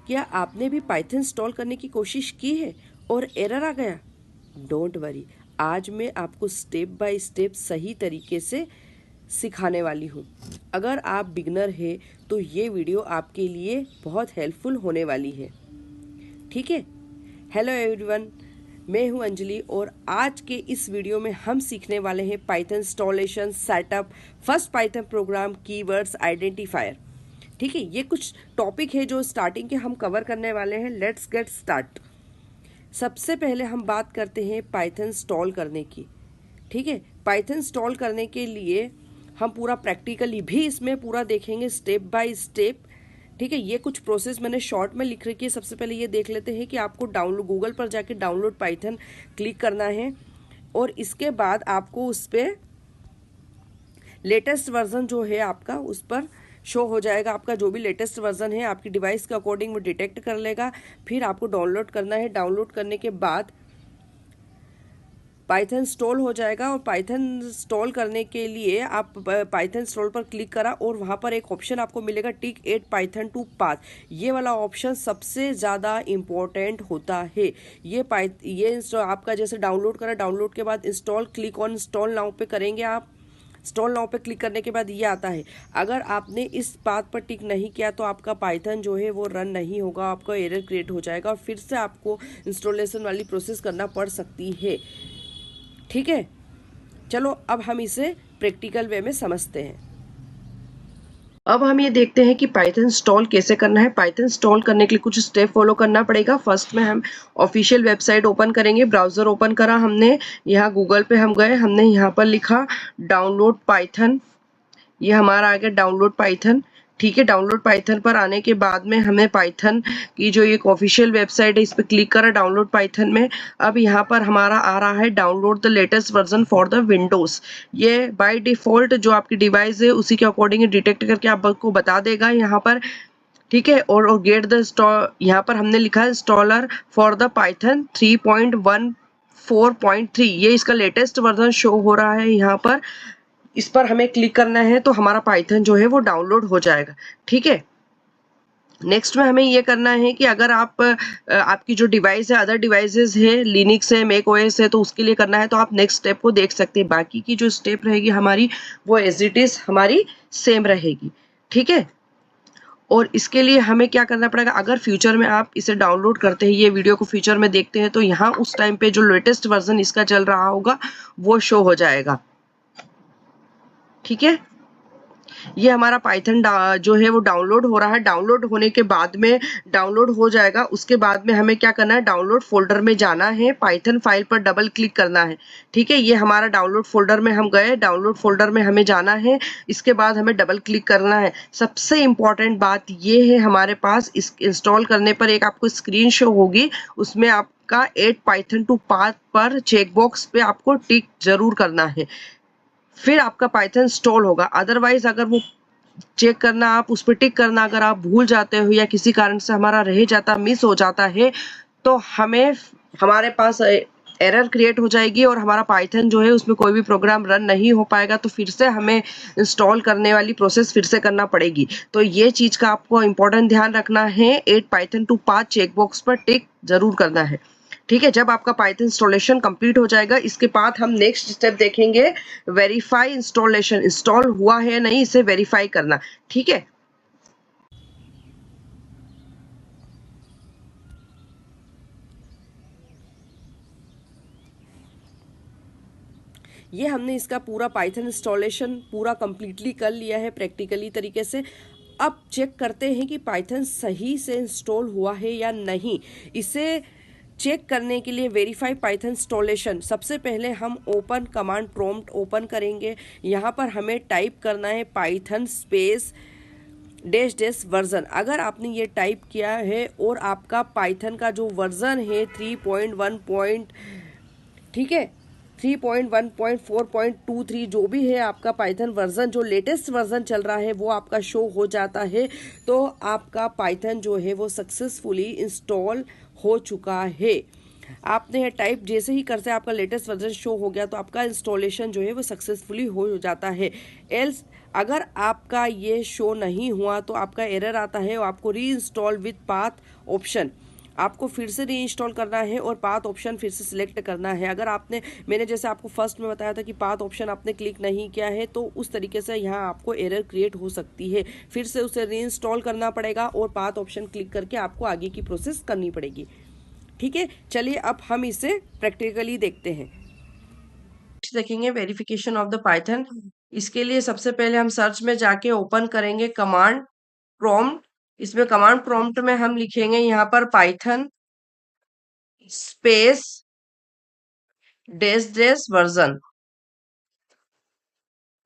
क्या आपने भी पाइथन इंस्टॉल करने की कोशिश की है और एरर आ गया? डोंट वरी, आज मैं आपको स्टेप बाय स्टेप सही तरीके से सिखाने वाली हूँ। अगर आप बिगनर हैं तो ये वीडियो आपके लिए बहुत हेल्पफुल होने वाली है। ठीक है। हेलो एवरीवन, मैं हूं अंजलि और आज के इस वीडियो में हम सीखने वाले हैं Python installation, setup, first Python programme, keywords, identifier. ठीक है, ये कुछ टॉपिक है जो स्टार्टिंग के हम कवर करने वाले हैं। Let's get start. सबसे पहले हम बात करते हैं पाइथन इंस्टॉल करने की। ठीक है, पाइथन इंस्टॉल करने के लिए हम पूरा प्रैक्टिकली भी इसमें पूरा देखेंगे, स्टेप बाय स्टेप। ठीक है, ये कुछ प्रोसेस मैंने शॉर्ट में लिख रखी है। सबसे पहले ये देख लेते हैं कि आपको डाउनलोड, गूगल पर जाके डाउनलोड पाइथन क्लिक करना है और इसके बाद आपको उस पर लेटेस्ट वर्जन जो है आपका उस पर शो हो जाएगा। आपका जो भी लेटेस्ट वर्जन है आपकी डिवाइस के अकॉर्डिंग वो डिटेक्ट कर लेगा। फिर आपको डाउनलोड करना है। डाउनलोड करने के बाद पाइथन इंस्टॉल हो जाएगा और पाइथन इंस्टॉल करने के लिए आप पाइथन इंस्टॉल पर क्लिक करा और वहाँ पर एक ऑप्शन आपको मिलेगा, टिक एड पाइथन टू पाथ। ये वाला ऑप्शन सबसे ज़्यादा इम्पोर्टेंट होता है। ये आपका जैसे डाउनलोड करा, डाउनलोड के बाद install, click on install now पे करेंगे आप। इंस्टॉल नाउ पे क्लिक करने के बाद ये आता है। अगर आपने इस बात पर टिक नहीं किया तो आपका पाइथन जो है वो रन नहीं होगा, आपका एरर क्रिएट हो जाएगा और फिर से आपको इंस्टॉलेशन वाली प्रोसेस करना पड़ सकती है। ठीक है, चलो अब हम इसे प्रैक्टिकल वे में समझते हैं। अब हम ये देखते हैं कि पाइथन इंस्टॉल कैसे करना है। पाइथन इंस्टॉल करने के लिए कुछ स्टेप फॉलो करना पड़ेगा। फर्स्ट में हम ऑफिशियल वेबसाइट ओपन करेंगे। ब्राउजर ओपन करा हमने, यहाँ गूगल पे हम गए, हमने यहाँ पर लिखा डाउनलोड पाइथन। ये हमारा आ गया डाउनलोड पाइथन। ठीक है, डाउनलोड पाइथन पर आने के बाद में हमें पाइथन की जो एक ऑफिशियल वेबसाइट है इस पर क्लिक करा डाउनलोड पाइथन में। अब यहाँ पर हमारा आ रहा है download the latest version for the Windows. ये बाय डिफॉल्ट जो आपकी डिवाइस है उसी के अकॉर्डिंग डिटेक्ट करके आपको बता देगा यहाँ पर। ठीक है, और गेट द यहाँ पर हमने लिखा है इंस्टॉलर फॉर द पाइथन 3.14.3। ये इसका लेटेस्ट वर्जन शो हो रहा है यहाँ पर। इस पर हमें क्लिक करना है तो हमारा पाइथन जो है वो डाउनलोड हो जाएगा। ठीक है, नेक्स्ट में हमें ये करना है कि अगर आपकी जो डिवाइस है, अदर डिवाइसेस है, लिनक्स है, मैक ओएस है, तो उसके लिए करना है तो आप नेक्स्ट स्टेप को देख सकते हैं। बाकी की जो स्टेप रहेगी हमारी वो एज इट इज हमारी सेम रहेगी। ठीक है, और इसके लिए हमें क्या करना पड़ेगा, अगर फ्यूचर में आप इसे डाउनलोड करते हैं, ये वीडियो को फ्यूचर में देखते हैं, तो यहाँ उस टाइम पे जो लेटेस्ट वर्जन इसका चल रहा होगा वो शो हो जाएगा। ठीक है, ये हमारा पाइथन जो है वो डाउनलोड हो रहा है। डाउनलोड होने के बाद में डाउनलोड हो जाएगा। उसके बाद में हमें क्या करना है, डाउनलोड फोल्डर में जाना है, पाइथन फाइल पर डबल क्लिक करना है। ठीक है, ये हमारा डाउनलोड फोल्डर में हम गए, डाउनलोड फोल्डर में हमें जाना है। इसके बाद हमें डबल क्लिक करना है। सबसे इम्पॉर्टेंट बात ये है, हमारे पास इस इंस्टॉल करने पर एक आपको स्क्रीन शो होगी, उसमें आपका एड पाइथन टू पाथ पर चेकबॉक्स पे आपको टिक जरूर करना है, फिर आपका पाइथन इंस्टॉल होगा। अदरवाइज अगर वो चेक करना, आप उस पर टिक करना अगर आप भूल जाते हो या किसी कारण से हमारा रह जाता, मिस हो जाता है, तो हमारे पास एरर क्रिएट हो जाएगी और हमारा पाइथन जो है उसमें कोई भी प्रोग्राम रन नहीं हो पाएगा। तो फिर से हमें इंस्टॉल करने वाली प्रोसेस फिर से करना पड़ेगी। तो ये चीज का आपको इम्पोर्टेंट ध्यान रखना है, add Python to path checkbox पर टिक जरूर करना है। ठीक है, जब आपका पाइथन इंस्टॉलेशन कंप्लीट हो जाएगा, इसके बाद हम नेक्स्ट स्टेप देखेंगे, वेरीफाई इंस्टॉलेशन। इंस्टॉल हुआ है नहीं, इसे वेरीफाई करना। ठीक है, ये हमने इसका पूरा पाइथन इंस्टॉलेशन पूरा कंप्लीटली कर लिया है प्रैक्टिकली तरीके से। अब चेक करते हैं कि पाइथन सही से इंस्टॉल हुआ है या नहीं। इसे चेक करने के लिए वेरीफाई पाइथन इंस्टॉलेशन, सबसे पहले हम ओपन कमांड प्रॉम्प्ट ओपन करेंगे। यहाँ पर हमें टाइप करना है Python space dash dash version. अगर आपने ये टाइप किया है और आपका पाइथन का जो वर्जन है 3.1. ठीक है, 3.1.4.23 जो भी है आपका पाइथन वर्जन, जो लेटेस्ट वर्जन चल रहा है वो आपका शो हो जाता है, तो आपका पाइथन जो है वो सक्सेसफुली इंस्टॉल हो चुका है। आपने टाइप जैसे ही करते आपका लेटेस्ट वर्जन शो हो गया तो आपका इंस्टॉलेशन जो है वो सक्सेसफुली हो जाता है। एल्स अगर आपका ये शो नहीं हुआ तो आपका एरर आता है और आपको री इंस्टॉल विथ पाथ ऑप्शन, आपको फिर से री इंस्टॉल करना है और पाथ ऑप्शन फिर से सिलेक्ट करना है। अगर आपने, मैंने जैसे आपको फर्स्ट में बताया था कि पाथ ऑप्शन आपने क्लिक नहीं किया है तो उस तरीके से यहाँ आपको एरर क्रिएट हो सकती है, फिर से उसे री इंस्टॉल करना पड़ेगा और पाथ ऑप्शन क्लिक करके आपको आगे की प्रोसेस करनी पड़ेगी। ठीक है, चलिए अब हम इसे प्रैक्टिकली देखते हैं। देखेंगे वेरिफिकेशन ऑफ द पाइथन। इसके लिए सबसे पहले हम सर्च में जाके ओपन करेंगे कमांड प्रॉम्प्ट। इसमें कमांड प्रॉम्प्ट में हम लिखेंगे यहाँ पर पाइथन स्पेस डेस डेस वर्जन,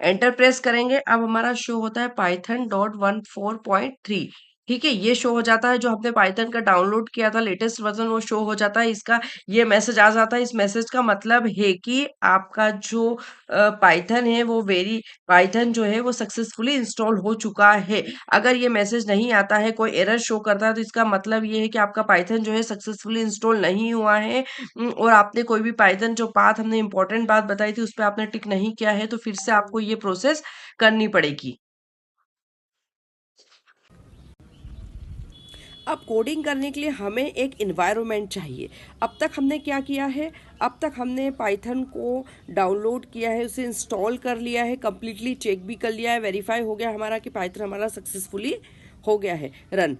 एंटर प्रेस करेंगे। अब हमारा शो होता है python.14.3। ठीक है, ये शो हो जाता है जो हमने पाइथन का डाउनलोड किया था लेटेस्ट वर्जन, वो शो हो जाता है। इसका ये मैसेज आ जाता है। इस मैसेज का मतलब है कि आपका जो पाइथन है वो पाइथन जो है वो सक्सेसफुली इंस्टॉल हो चुका है। अगर ये मैसेज नहीं आता है, कोई एरर शो करता है, तो इसका मतलब ये है कि आपका पाइथन जो है सक्सेसफुली इंस्टॉल नहीं हुआ है और आपने कोई भी पाइथन जो पाथ हमने इंपॉर्टेंट बात बताई थी उस पर आपने टिक नहीं किया है, तो फिर से आपको ये प्रोसेस करनी पड़ेगी। अब कोडिंग करने के लिए हमें एक इन्वायरमेंट चाहिए। अब तक हमने क्या किया है, अब तक हमने पाइथन को डाउनलोड किया है, उसे इंस्टॉल कर लिया है, कम्प्लीटली चेक भी कर लिया है, वेरीफाई हो गया हमारा कि पाइथन हमारा सक्सेसफुली हो गया है, रन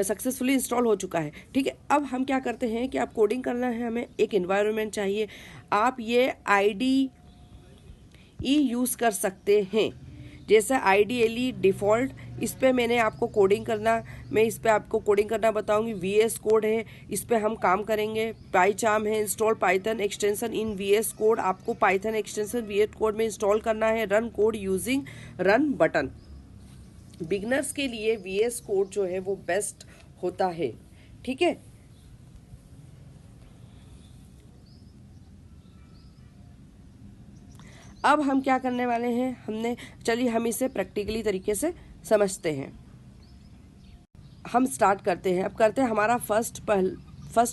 सक्सेसफुली इंस्टॉल हो चुका है। ठीक है, अब हम क्या करते हैं कि आप कोडिंग करना है, हमें एक इन्वायरमेंट चाहिए। आप ये IDE यूज़ कर सकते हैं, जैसा आइडियली डिफ़ॉल्ट। इस पर मैंने आपको कोडिंग करना, मैं इस पर आपको कोडिंग करना बताऊंगी। VS कोड है, इस पर हम काम करेंगे। पाइचार्म है, install Python extension in VS code, आपको पाइथन एक्सटेंशन VS कोड में इंस्टॉल करना है। Run code using run button. Beginners के लिए VS कोड जो है वो बेस्ट होता है। ठीक है, अब हम क्या करने वाले हैं, चलिए हम इसे प्रैक्टिकली तरीके से समझते हैं। हम स्टार्ट करते हैं। अब करते हैं हमारा फर्स्ट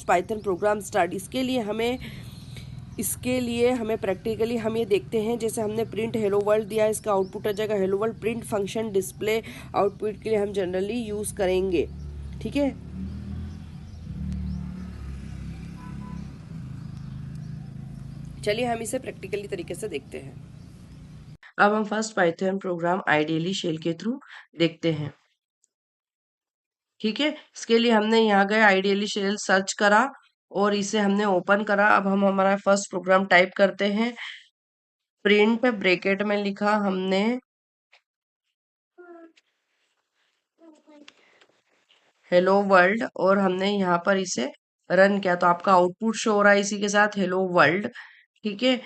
पाइथन प्रोग्राम स्टार्ट। इसके लिए हमें प्रैक्टिकली हम ये देखते हैं, जैसे हमने प्रिंट हेलो वर्ल्ड दिया है, इसका आउटपुट आ जाएगा hello world. Print function display output के लिए हम जनरली यूज़ करेंगे। ठीक है, चलिए हम इसे प्रैक्टिकली तरीके से देखते हैं। अब हम first Python program IDLE shell के थ्रू देखते हैं। ठीक है, इसके लिए हमने यहाँ गए, आइडियली शेल सर्च करा और इसे हमने ओपन करा। अब हम हमारा फर्स्ट प्रोग्राम टाइप करते हैं। प्रिंट ब्रैकेट में लिखा हमने हेलो वर्ल्ड और हमने यहाँ पर इसे रन किया तो आपका आउटपुट शो हो रहा है इसी के साथ हेलो वर्ल्ड। ठीक है,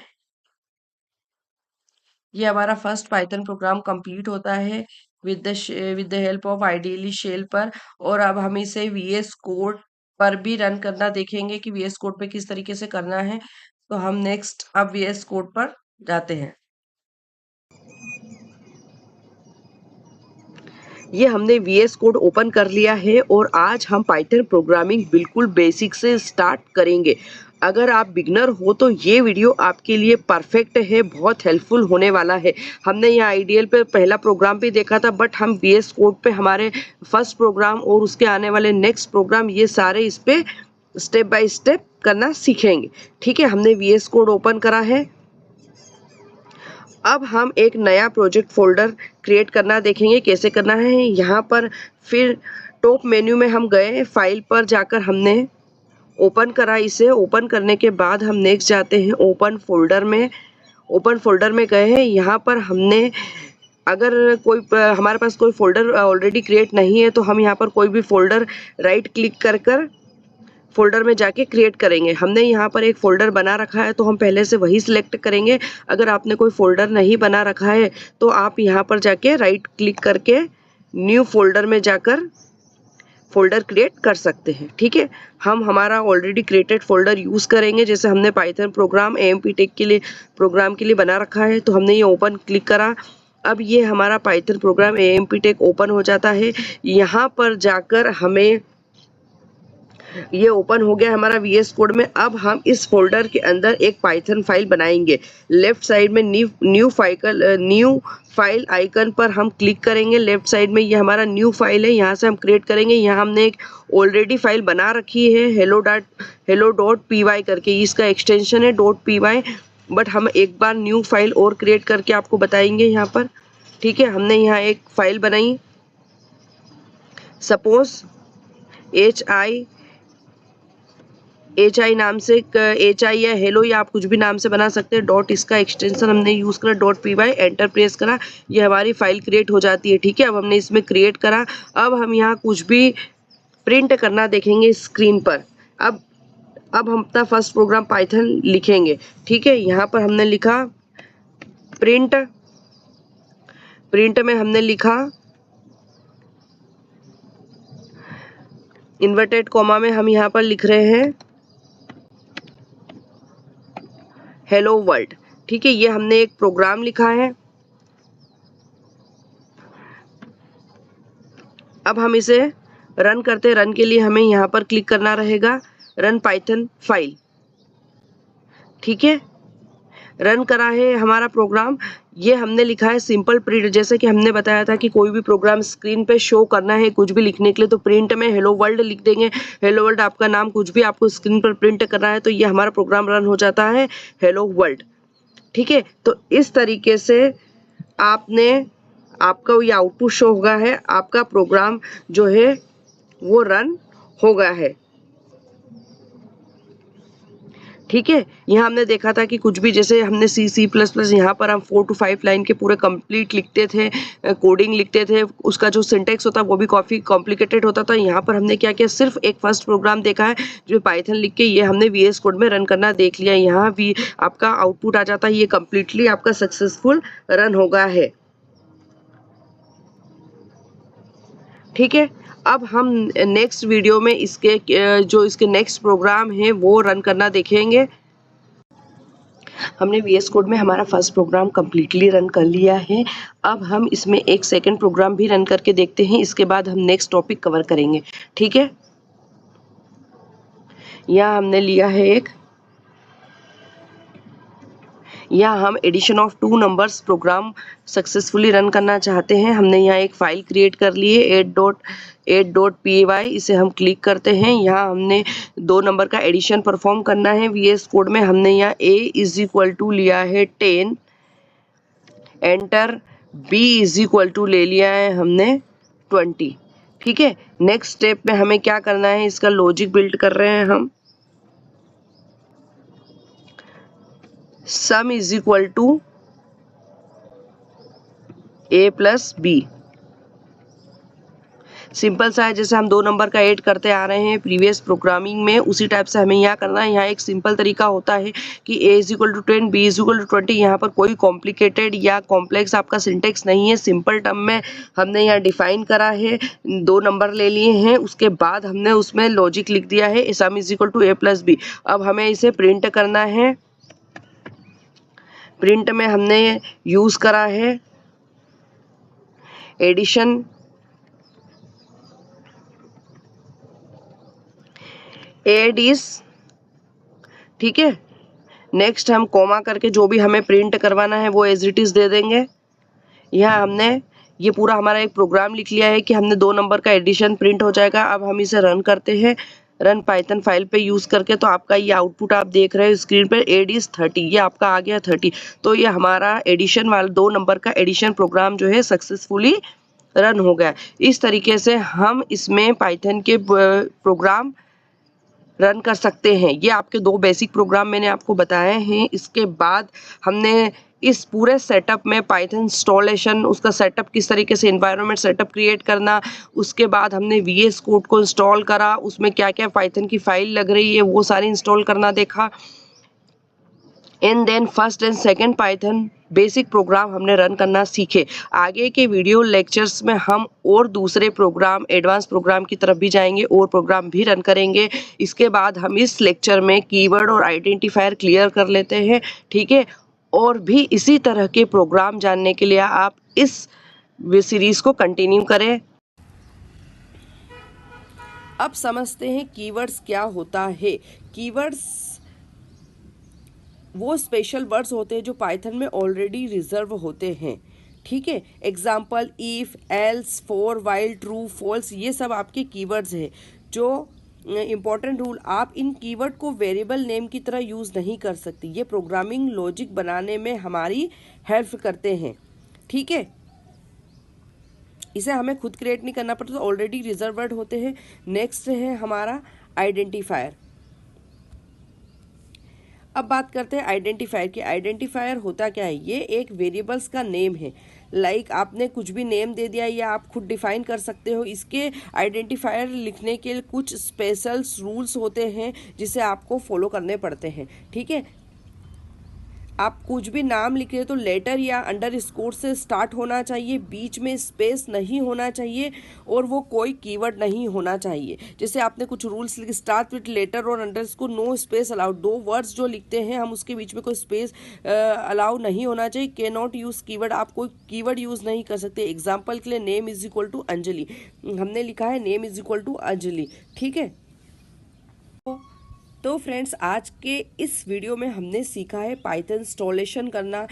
ये हमारा फर्स्ट पाइथन प्रोग्राम कंप्लीट होता है with the help of IDLE shell पर। और अब हम इसे VS कोड पर भी रन करना देखेंगे कि VS कोड पे किस तरीके से करना है। तो हम नेक्स्ट अब VS कोड पर जाते हैं। ये हमने VS कोड ओपन कर लिया है और आज हम पाइथन प्रोग्रामिंग बिल्कुल बेसिक से स्टार्ट करेंगे। अगर आप बिगनर हो तो ये वीडियो आपके लिए परफेक्ट है, बहुत हेल्पफुल होने वाला है। हमने यहाँ आइडियल पे पहला प्रोग्राम भी देखा था, बट हम VS कोड पे हमारे फर्स्ट प्रोग्राम और उसके आने वाले नेक्स्ट प्रोग्राम ये सारे इस पे स्टेप बाय स्टेप करना सीखेंगे। ठीक है, हमने VS कोड ओपन करा है। अब हम एक नया प्रोजेक्ट फोल्डर क्रिएट करना देखेंगे कैसे करना है। यहाँ पर फिर टॉप मेन्यू में हम गए, फाइल पर जाकर हमने ओपन करा। इसे ओपन करने के बाद हम नेक्स्ट जाते हैं ओपन फोल्डर में। ओपन फोल्डर में गए हैं, यहाँ पर हमने अगर हमारे पास कोई फोल्डर ऑलरेडी क्रिएट नहीं है तो हम यहाँ पर कोई भी फोल्डर राइट क्लिक कर फोल्डर में जाके क्रिएट करेंगे। हमने यहाँ पर एक फोल्डर बना रखा है तो हम पहले से वही सिलेक्ट करेंगे। अगर आपने कोई फोल्डर नहीं बना रखा है तो आप यहाँ पर जाके राइट क्लिक करके न्यू फोल्डर में जाकर फोल्डर क्रिएट कर सकते हैं। ठीक है, हम हमारा ऑलरेडी क्रिएटेड फोल्डर यूज़ करेंगे। जैसे हमने पाइथन प्रोग्राम AMP टेक के लिए प्रोग्राम के लिए बना रखा है तो हमने ये ओपन क्लिक करा। अब ये हमारा Python program AMP tech open हो जाता है। यहाँ पर जाकर हमें ये ओपन हो गया हमारा VS कोड में। अब हम इस फोल्डर के अंदर एक पाइथन फाइल बनाएंगे। लेफ्ट साइड में न्यू फाइल आइकन पर हम क्लिक करेंगे। लेफ्ट साइड में ये हमारा न्यू फाइल है, यहाँ से हम क्रिएट करेंगे। यहाँ हमने एक ऑलरेडी फाइल बना रखी है hello.py करके, इसका एक्सटेंशन है .py, बट हम एक बार न्यू फाइल और क्रिएट करके आपको बताएंगे यहाँ पर। ठीक है, हमने यहाँ एक फाइल बनाई, सपोज HI नाम से, HI या हेलो या आप कुछ भी नाम से बना सकते हैं। डॉट इसका एक्सटेंशन हमने यूज़ करा, .py, एंटर प्रेस करा, ये हमारी फाइल क्रिएट हो जाती है। ठीक है, अब हमने इसमें क्रिएट करा। अब हम यहाँ कुछ भी प्रिंट करना देखेंगे स्क्रीन पर। अब हम अपना फर्स्ट प्रोग्राम पाइथन लिखेंगे। ठीक है, यहाँ पर हमने लिखा प्रिंट में हमने लिखा इन्वर्टेड कॉमा में हम यहाँ पर लिख रहे हैं हेलो वर्ल्ड। ठीक है, ये हमने एक प्रोग्राम लिखा है। अब हम इसे रन करते हैं। रन के लिए हमें यहाँ पर क्लिक करना रहेगा, रन पाइथन फाइल। ठीक है, रन करा है हमारा प्रोग्राम। ये हमने लिखा है सिंपल प्रिंट। जैसे कि हमने बताया था कि कोई भी प्रोग्राम स्क्रीन पे शो करना है कुछ भी लिखने के लिए, तो प्रिंट में हेलो वर्ल्ड लिख देंगे। हेलो वर्ल्ड आपका नाम कुछ भी आपको स्क्रीन पर प्रिंट करना है, तो ये हमारा प्रोग्राम रन हो जाता है हेलो वर्ल्ड। ठीक है, तो इस तरीके से आपका ये आउटपुट शो होगा है, आपका प्रोग्राम जो है वो रन हो गया है। ठीक है, यहाँ हमने देखा था कि कुछ भी, जैसे हमने C++, यहाँ पर हम 4 to 5 लाइन के पूरे कंप्लीट लिखते थे, कोडिंग लिखते थे, उसका जो सिंटेक्स होता वो भी काफ़ी कॉम्प्लिकेटेड होता था। यहाँ पर हमने क्या किया, सिर्फ एक फर्स्ट प्रोग्राम देखा है जो पाइथन लिख के ये हमने VS कोड में रन करना देख लिया। यहाँ भी आपका आउटपुट आ जाता है, ये कम्प्लीटली आपका सक्सेसफुल रन हो गया है। ठीक है, अब हम नेक्स्ट वीडियो में इसके नेक्स्ट प्रोग्राम है वो रन करना देखेंगे। हमने VS कोड में हमारा फर्स्ट प्रोग्राम कम्प्लीटली रन कर लिया है। अब हम इसमें एक सेकंड प्रोग्राम भी रन करके देखते हैं, इसके बाद हम नेक्स्ट टॉपिक कवर करेंगे। ठीक है, यहाँ हमने लिया है यहाँ हम addition of 2 numbers program successfully run करना चाहते हैं। हमने यहाँ एक फाइल क्रिएट कर ली है 8.py, इसे हम क्लिक करते हैं। यहाँ हमने 2 नंबर का एडिशन परफॉर्म करना है। VS कोड में हमने यहाँ a लिया है 10, एंटर, b ले लिया है हमने 20। ठीक है, नेक्स्ट स्टेप में हमें क्या करना है, इसका लॉजिक बिल्ड कर रहे हैं हम। सम a प्लस b, सिंपल सा है, जैसे हम 2 नंबर का ऐड करते आ रहे हैं प्रीवियस प्रोग्रामिंग में, उसी टाइप से हमें यहाँ करना है। यहाँ एक सिंपल तरीका होता है कि a = 10, b = 20। यहाँ पर कोई कॉम्प्लिकेटेड या कॉम्प्लेक्स आपका सिंटेक्स नहीं है, सिंपल टर्म में हमने यहाँ डिफाइन करा है। 2 नंबर ले लिए हैं, उसके बाद हमने उसमें लॉजिक लिख दिया है सम = a प्लस b। अब हमें इसे प्रिंट करना है। प्रिंट में हमने यूज़ करा है एडिशन एड इज। ठीक है, नेक्स्ट हम कॉमा करके जो भी हमें प्रिंट करवाना है वो एज इट इज दे देंगे। यहाँ हमने ये पूरा हमारा एक प्रोग्राम लिख लिया है कि हमने 2 नंबर का एडिशन प्रिंट हो जाएगा। अब हम इसे रन करते हैं, रन पाइथन फाइल पे यूज़ करके। तो आपका ये आउटपुट आप देख रहे हैं स्क्रीन पर, एड इज 30, ये आपका आ गया 30। तो ये हमारा एडिशन वाला 2 नंबर का एडिशन प्रोग्राम जो है सक्सेसफुली रन हो गया। इस तरीके से हम इसमें पाइथन के प्रोग्राम रन कर सकते हैं। ये आपके 2 बेसिक प्रोग्राम मैंने आपको बताए हैं। इसके बाद हमने इस पूरे सेटअप में पाइथन इंस्टॉलेशन, उसका सेटअप किस तरीके से एनवायरनमेंट सेटअप क्रिएट करना, उसके बाद हमने VS कोड को इंस्टॉल करा, उसमें क्या क्या पाइथन की फाइल लग रही है वो सारी इंस्टॉल करना देखा। And then first and second Python basic program हमने रन करना सीखे। आगे के वीडियो लेक्चर्स में हम और दूसरे प्रोग्राम, एडवांस प्रोग्राम की तरफ भी जाएंगे और प्रोग्राम भी रन करेंगे। इसके बाद हम इस लेक्चर में कीवर्ड और आइडेंटिफायर क्लियर कर लेते हैं। ठीक है, और भी इसी तरह के प्रोग्राम जानने के लिए आप इस सीरीज़ को कंटिन्यू करें। अब समझते हैं कीवर्ड्स क्या होता है। कीवर्ड्स वो स्पेशल वर्ड्स होते हैं जो पाइथन में ऑलरेडी रिजर्व होते हैं, ठीक है। Example if, else, for, while, true, false, ये सब आपके कीवर्ड्स हैं। जो इम्पॉर्टेंट रूल, आप इन कीवर्ड को वेरिएबल नेम की तरह यूज़ नहीं कर सकते। ये प्रोग्रामिंग लॉजिक बनाने में हमारी हेल्प करते हैं, ठीक है। इसे हमें खुद क्रिएट नहीं करना पड़ता, तो ऑलरेडी रिजर्व वर्ड होते हैं। नेक्स्ट है हमारा आइडेंटिफायर। अब बात करते हैं आइडेंटिफायर की। आइडेंटिफायर होता क्या है? ये एक वेरिएबल्स का नेम है। लाइक आपने कुछ भी नेम दे दिया या आप खुद डिफाइन कर सकते हो। इसके आइडेंटिफायर लिखने के लिए कुछ स्पेशल रूल्स होते हैं जिसे आपको फॉलो करने पड़ते हैं, ठीक है। आप कुछ भी नाम लिख रहे हो तो लेटर या अंडर स्कोर से स्टार्ट होना चाहिए, बीच में स्पेस नहीं होना चाहिए और वो कोई कीवर्ड नहीं होना चाहिए। जैसे आपने कुछ रूल्स लिखे, स्टार्ट विथ लेटर और underscore, no space allowed. दो वर्ड्स जो लिखते हैं हम उसके बीच में कोई स्पेस अलाउ नहीं होना चाहिए। कैन नॉट यूज़ कीवर्ड, आप कोई कीवर्ड यूज़ नहीं कर सकते। एग्जाम्पल के लिए name is equal to Anjali, हमने लिखा है name is equal to Anjali, ठीक है। तो फ्रेंड्स, आज के इस वीडियो में हमने सीखा है पाइथन इंस्टॉलेशन करना,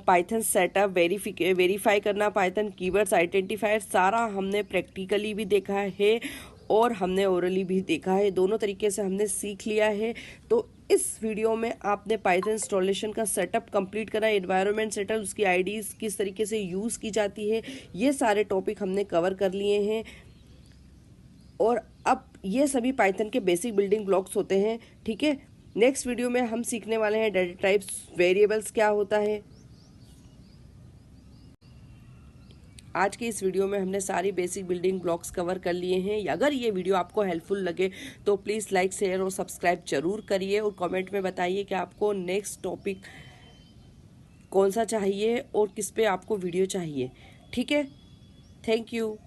पाइथन सेटअप, वेरीफाई करना, पाइथन कीवर्ड्स, आइडेंटिफायर, सारा हमने प्रैक्टिकली भी देखा है और हमने ओरली भी देखा है। दोनों तरीके से हमने सीख लिया है। तो इस वीडियो में आपने पाइथन इंस्टॉलेशन का सेटअप कंप्लीट करा, एनवायरनमेंट सेटअप, उसकी आईडीज़ किस तरीके से यूज़ की जाती है, ये सारे टॉपिक हमने कवर कर लिए हैं। और अब ये सभी पाइथन के बेसिक बिल्डिंग ब्लॉक्स होते हैं, ठीक है। नेक्स्ट वीडियो में हम सीखने वाले हैं डेटा टाइप्स, वेरिएबल्स क्या होता है। आज के इस वीडियो में हमने सारी बेसिक बिल्डिंग ब्लॉक्स कवर कर लिए हैं। अगर ये वीडियो आपको हेल्पफुल लगे तो प्लीज़ लाइक, शेयर और सब्सक्राइब जरूर करिए और कमेंट में बताइए कि आपको नेक्स्ट टॉपिक कौन सा चाहिए और किस पे आपको वीडियो चाहिए, ठीक है। Thank you.